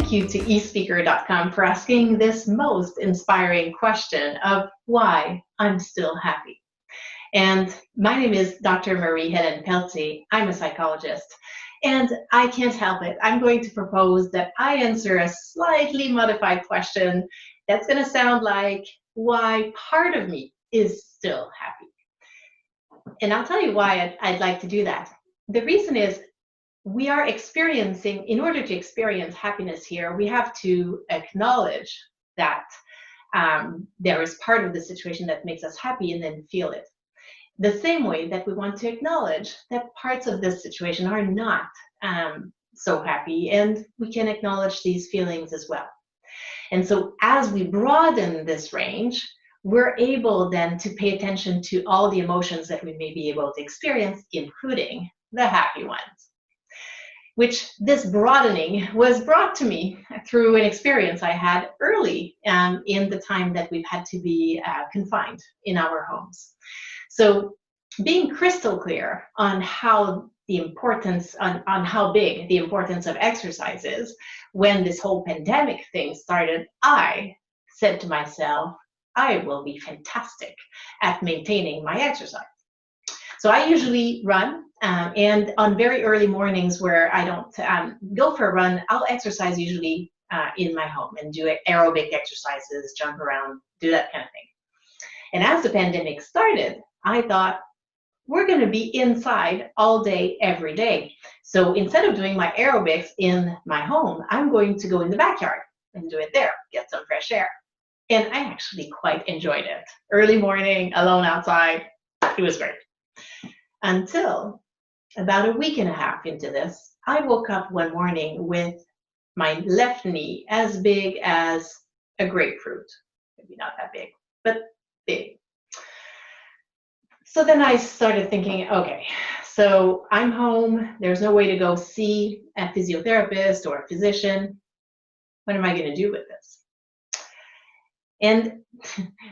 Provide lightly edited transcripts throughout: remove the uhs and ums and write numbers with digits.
Thank you to eSpeaker.com for asking this most inspiring question of why I'm still happy. And my name is Dr. Marie-Hélène Pelletier. I'm a psychologist, and I can't help it. I'm going to propose that I answer a slightly modified question that's going to sound like why part of me is still happy. And I'll tell you why I'd like to do that. The reason is we are experiencing, in order to experience happiness here, we have to acknowledge that there is part of the situation that makes us happy and then feel it. The same way that we want to acknowledge that parts of this situation are not so happy, and we can acknowledge these feelings as well. And so as we broaden this range, we're able then to pay attention to all the emotions that we may be able to experience, including the happy ones. Which this broadening was brought to me through an experience I had early in the time that we've had to be confined in our homes. So being crystal clear on how the importance, on how big the importance of exercise is, when this whole pandemic thing started, I said to myself, I will be fantastic at maintaining my exercise. So I usually run, and on very early mornings where I don't go for a run, I'll exercise usually in my home and do aerobic exercises, jump around, do that kind of thing. And as the pandemic started, I thought, we're going to be inside all day, every day. So instead of doing my aerobics in my home, I'm going to go in the backyard and do it there, get some fresh air. And I actually quite enjoyed it. Early morning, alone outside, it was great. Until about a week and a half into this, I woke up one morning with my left knee as big as a grapefruit. Maybe not that big, but big. So then I started thinking, okay, so I'm home. There's no way to go see a physiotherapist or a physician. What am I going to do with this? And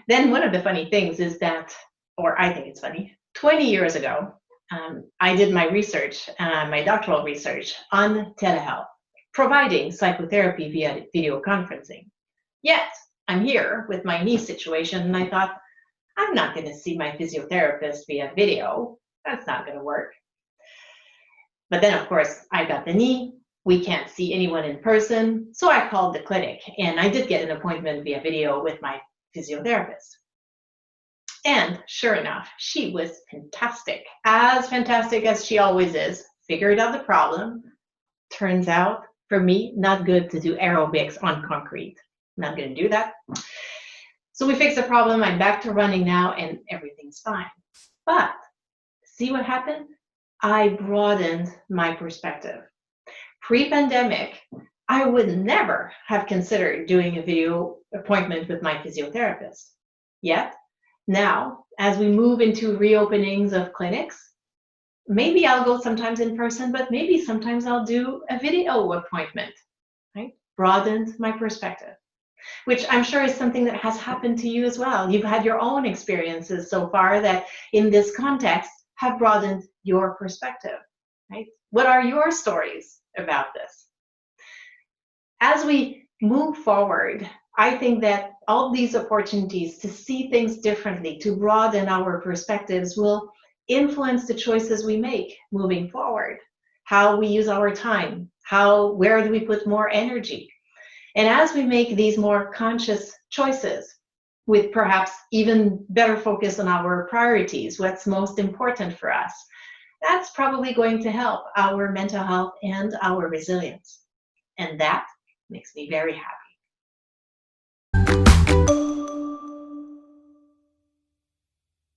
then one of the funny things is that, or I think it's funny, 20 years ago, I did my research, my doctoral research on telehealth, providing psychotherapy via video conferencing. Yet, I'm here with my knee situation, and I thought, I'm not going to see my physiotherapist via video. That's not going to work. But then, of course, I got the knee. We can't see anyone in person, so I called the clinic, and I did get an appointment via video with my physiotherapist. And sure enough, she was fantastic as she always is. Figured out the problem. Turns out, for me, not good to do aerobics on concrete. Not going to do that. So we fixed the problem. I'm back to running now, and everything's fine. But see what happened? I broadened my perspective. Pre-pandemic, I would never have considered doing a video appointment with my physiotherapist. Yet, now, as we move into reopenings of clinics, maybe I'll go sometimes in person, but maybe sometimes I'll do a video appointment, right? Broadened my perspective, which I'm sure is something that has happened to you as well. You've had your own experiences so far that in this context have broadened your perspective, right? What are your stories about this? As we move forward, I think that all these opportunities to see things differently, to broaden our perspectives, will influence the choices we make moving forward. How we use our time, where do we put more energy? And as we make these more conscious choices, with perhaps even better focus on our priorities, what's most important for us, that's probably going to help our mental health and our resilience. And that makes me very happy.